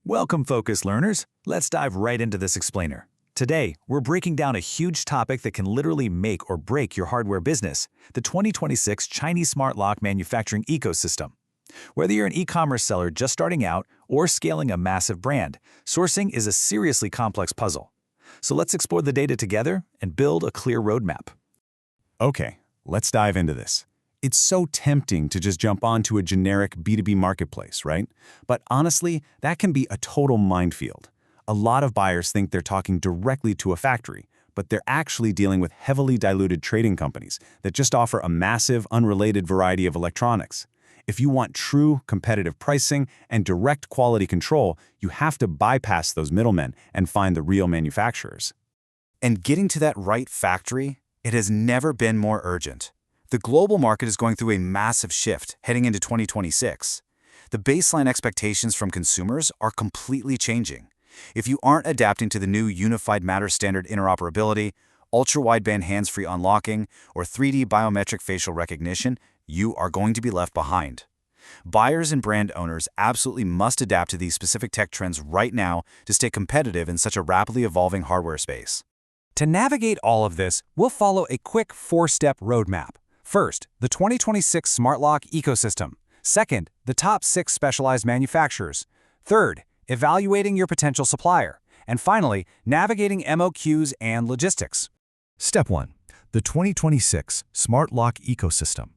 Welcome, focus learners. Let's dive right into this explainer. Today, we're breaking down a huge topic that can literally make or break your hardware business, the 2026 Chinese smart lock manufacturing ecosystem. Whether you're an e-commerce seller just starting out or scaling a massive brand, sourcing is a seriously complex puzzle. So let's explore the data together and build a clear roadmap. Okay, let's dive into this. It's so tempting to just jump onto a generic B2B marketplace, right? But honestly, that can be a total minefield. A lot of buyers think they're talking directly to a factory, but they're actually dealing with heavily diluted trading companies that just offer a massive, unrelated variety of electronics. If you want true competitive pricing and direct quality control, you have to bypass those middlemen and find the real manufacturers. And getting to that right factory, it has never been more urgent. The global market is going through a massive shift heading into 2026. The baseline expectations from consumers are completely changing. If you aren't adapting to the new Unified Matter Standard interoperability, ultra-wideband hands-free unlocking, or 3D biometric facial recognition, you are going to be left behind. Buyers and brand owners absolutely must adapt to these specific tech trends right now to stay competitive in such a rapidly evolving hardware space. To navigate all of this, we'll follow a quick four-step roadmap. First, the 2026 Smart Lock ecosystem. Second, the top 6 specialized manufacturers. Third, evaluating your potential supplier. And finally, navigating MOQs and logistics. Step 1. The 2026 Smart Lock ecosystem.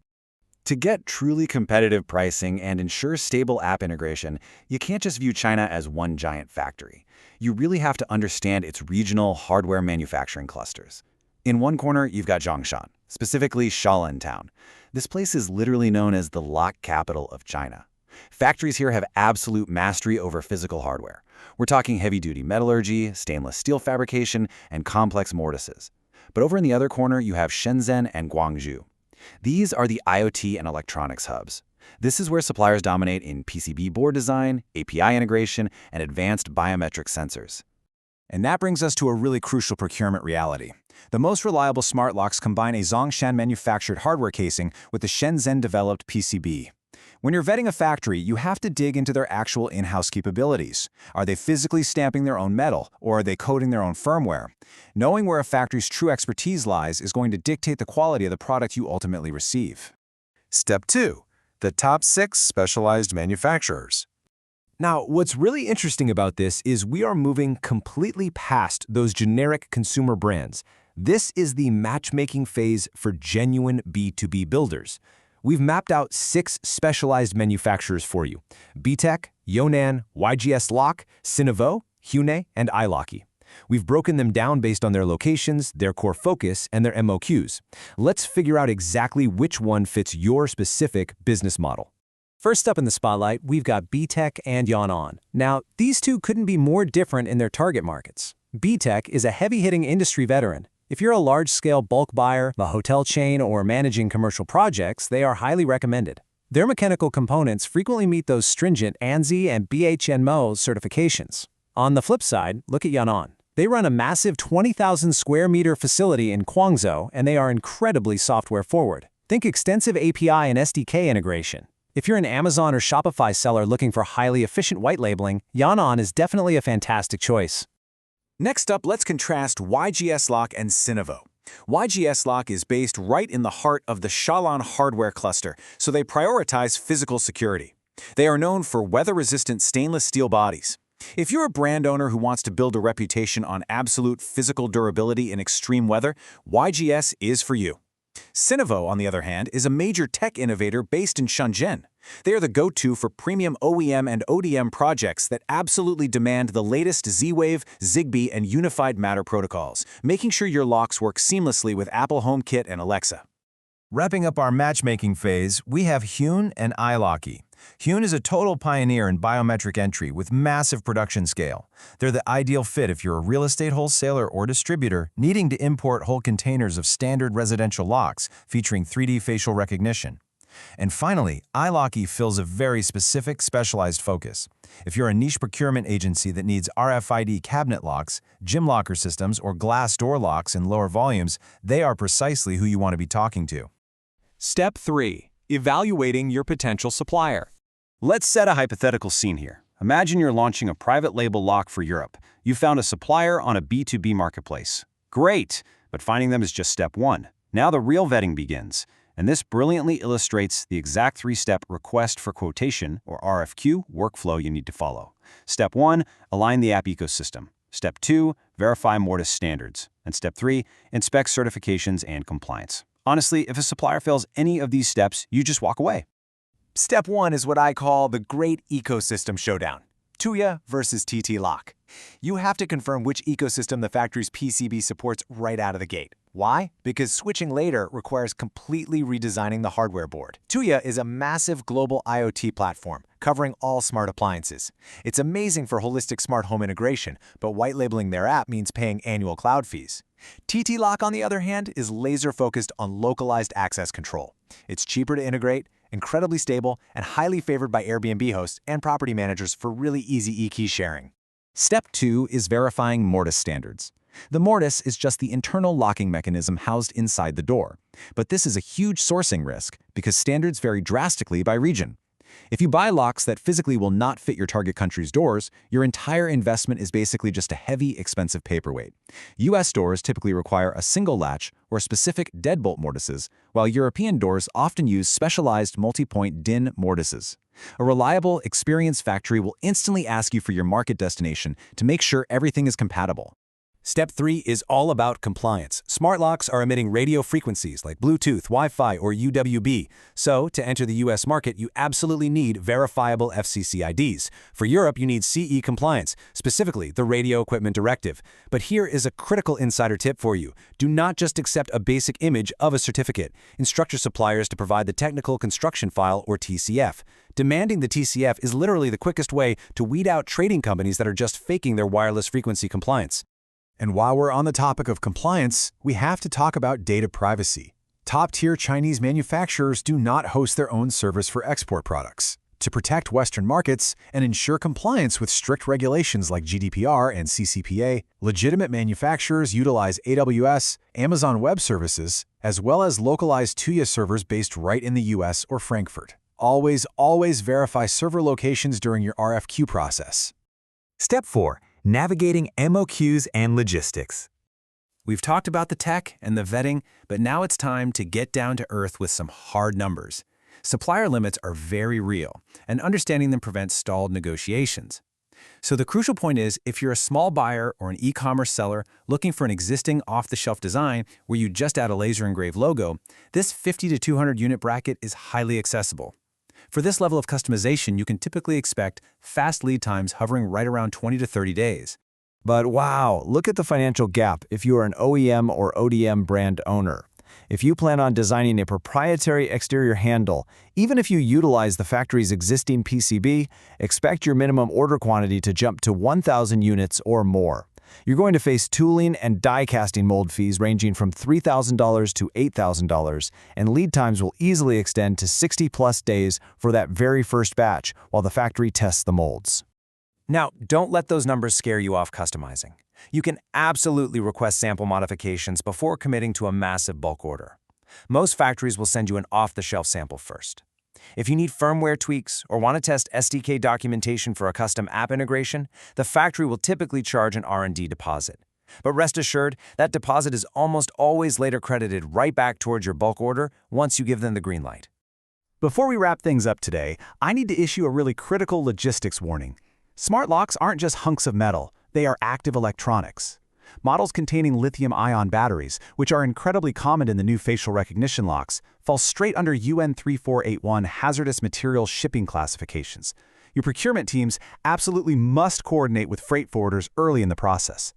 To get truly competitive pricing and ensure stable app integration, you can't just view China as one giant factory. You really have to understand its regional hardware manufacturing clusters. In one corner, you've got Zhongshan, specifically Shaolin Town. This place is literally known as the lock capital of China. Factories here have absolute mastery over physical hardware. We're talking heavy-duty metallurgy, stainless steel fabrication, and complex mortises. But over in the other corner, you have Shenzhen and Guangzhou. These are the IoT and electronics hubs. This is where suppliers dominate in PCB board design, API integration, and advanced biometric sensors. And that brings us to a really crucial procurement reality. The most reliable smart locks combine a Zhongshan-manufactured hardware casing with a Shenzhen-developed PCB. When you're vetting a factory, you have to dig into their actual in-house capabilities. Are they physically stamping their own metal, or are they coding their own firmware? Knowing where a factory's true expertise lies is going to dictate the quality of the product you ultimately receive. Step 2. The top 6 specialized manufacturers. Now, what's really interesting about this is we are moving completely past those generic consumer brands. This is the matchmaking phase for genuine B2B builders. We've mapped out 6 specialized manufacturers for you: BTEC, Yonan, YGS Lock, Cinevo, Hune, and iLocky. We've broken them down based on their locations, their core focus, and their MOQs. Let's figure out exactly which one fits your specific business model. First up in the spotlight, we've got BTEC and Yonan. Now, these two couldn't be more different in their target markets. BTEC is a heavy-hitting industry veteran. If you're a large-scale bulk buyer, a hotel chain, or managing commercial projects, they are highly recommended. Their mechanical components frequently meet those stringent ANSI and BHMO certifications. On the flip side, look at Yonan. They run a massive 20,000 square meter facility in Guangzhou, and they are incredibly software forward. Think extensive API and SDK integration. If you're an Amazon or Shopify seller looking for highly efficient white labeling, Yonan is definitely a fantastic choice. Next up, let's contrast YGS Lock and Cinevo. YGS Lock is based right in the heart of the Shaolin hardware cluster, so they prioritize physical security. They are known for weather-resistant stainless steel bodies. If you're a brand owner who wants to build a reputation on absolute physical durability in extreme weather, YGS is for you. Cinevo, on the other hand, is a major tech innovator based in Shenzhen. They are the go-to for premium OEM and ODM projects that absolutely demand the latest Z-Wave, Zigbee, and Unified Matter protocols, making sure your locks work seamlessly with Apple HomeKit and Alexa. Wrapping up our matchmaking phase, we have Hune and iLocky. Hune is a total pioneer in biometric entry with massive production scale. They're the ideal fit if you're a real estate wholesaler or distributor needing to import whole containers of standard residential locks featuring 3D facial recognition. And finally, iLocky fills a very specific, specialized focus. If you're a niche procurement agency that needs RFID cabinet locks, gym locker systems, or glass door locks in lower volumes, they are precisely who you want to be talking to. Step 3. Evaluating your potential supplier. Let's set a hypothetical scene here. Imagine you're launching a private label lock for Europe. You found a supplier on a B2B marketplace. Great, but finding them is just step one. Now the real vetting begins. And this brilliantly illustrates the exact three-step request for quotation, or RFQ, workflow you need to follow. Step 1, align the app ecosystem. Step 2, verify Mortis standards. And Step 3, inspect certifications and compliance. Honestly, if a supplier fails any of these steps, you just walk away. Step 1 is what I call the great ecosystem showdown. Tuya versus TT Lock. You have to confirm which ecosystem the factory's PCB supports right out of the gate. Why? Because switching later requires completely redesigning the hardware board. Tuya is a massive global IoT platform covering all smart appliances. It's amazing for holistic smart home integration, but white labeling their app means paying annual cloud fees. TT Lock, on the other hand, is laser-focused on localized access control. It's cheaper to integrate, incredibly stable, and highly favored by Airbnb hosts and property managers for really easy e-key sharing. Step 2 is verifying Mortis standards. The Mortis is just the internal locking mechanism housed inside the door. But this is a huge sourcing risk because standards vary drastically by region. If you buy locks that physically will not fit your target country's doors, your entire investment is basically just a heavy, expensive paperweight. US doors typically require a single latch or specific deadbolt mortises, while European doors often use specialized multi-point DIN mortises. A reliable, experienced factory will instantly ask you for your market destination to make sure everything is compatible. Step 3 is all about compliance. Smart locks are emitting radio frequencies like Bluetooth, Wi-Fi, or UWB. So, to enter the US market, you absolutely need verifiable FCC IDs. For Europe, you need CE compliance, specifically the Radio Equipment Directive. But here is a critical insider tip for you. Do not just accept a basic image of a certificate. Instruct your suppliers to provide the Technical Construction File, or TCF. Demanding the TCF is literally the quickest way to weed out trading companies that are just faking their wireless frequency compliance. And while we're on the topic of compliance, we have to talk about data privacy. Top-tier Chinese manufacturers do not host their own servers for export products. To protect Western markets and ensure compliance with strict regulations like GDPR and CCPA, legitimate manufacturers utilize AWS, Amazon Web Services, as well as localized Tuya servers based right in the US or Frankfurt. Always verify server locations during your RFQ process. Step 4. Navigating MOQs and logistics. We've talked about the tech and the vetting, but now it's time to get down to earth with some hard numbers. Supplier limits are very real, and understanding them prevents stalled negotiations. So the crucial point is, if you're a small buyer or an e-commerce seller looking for an existing off-the-shelf design where you just add a laser-engraved logo, this 50 to 200 unit bracket is highly accessible. For this level of customization, you can typically expect fast lead times hovering right around 20 to 30 days. But wow, look at the financial gap if you are an OEM or ODM brand owner. If you plan on designing a proprietary exterior handle, even if you utilize the factory's existing PCB, expect your minimum order quantity to jump to 1,000 units or more. You're going to face tooling and die casting mold fees ranging from $3,000 to $8,000, and lead times will easily extend to 60+ days for that very first batch while the factory tests the molds. Now, don't let those numbers scare you off customizing. You can absolutely request sample modifications before committing to a massive bulk order. Most factories will send you an off-the-shelf sample first. If you need firmware tweaks or want to test SDK documentation for a custom app integration, the factory will typically charge an R&D deposit. But rest assured, that deposit is almost always later credited right back towards your bulk order once you give them the green light. Before we wrap things up today, I need to issue a really critical logistics warning. Smart locks aren't just hunks of metal, they are active electronics. Models containing lithium-ion batteries, which are incredibly common in the new facial recognition locks, fall straight under UN 3481 hazardous materials shipping classifications. Your procurement teams absolutely must coordinate with freight forwarders early in the process.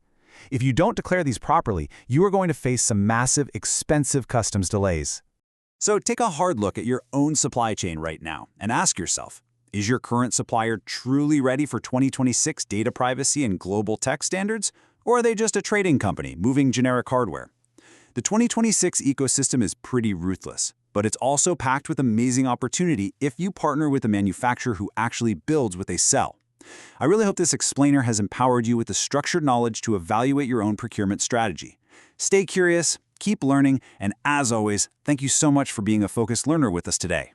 If you don't declare these properly, you are going to face some massive, expensive customs delays. So take a hard look at your own supply chain right now and ask yourself, is your current supplier truly ready for 2026 data privacy and global tech standards? Or are they just a trading company moving generic hardware? The 2026 ecosystem is pretty ruthless, but it's also packed with amazing opportunity if you partner with a manufacturer who actually builds what they sell. I really hope this explainer has empowered you with the structured knowledge to evaluate your own procurement strategy. Stay curious, keep learning, and as always, thank you so much for being a focused learner with us today.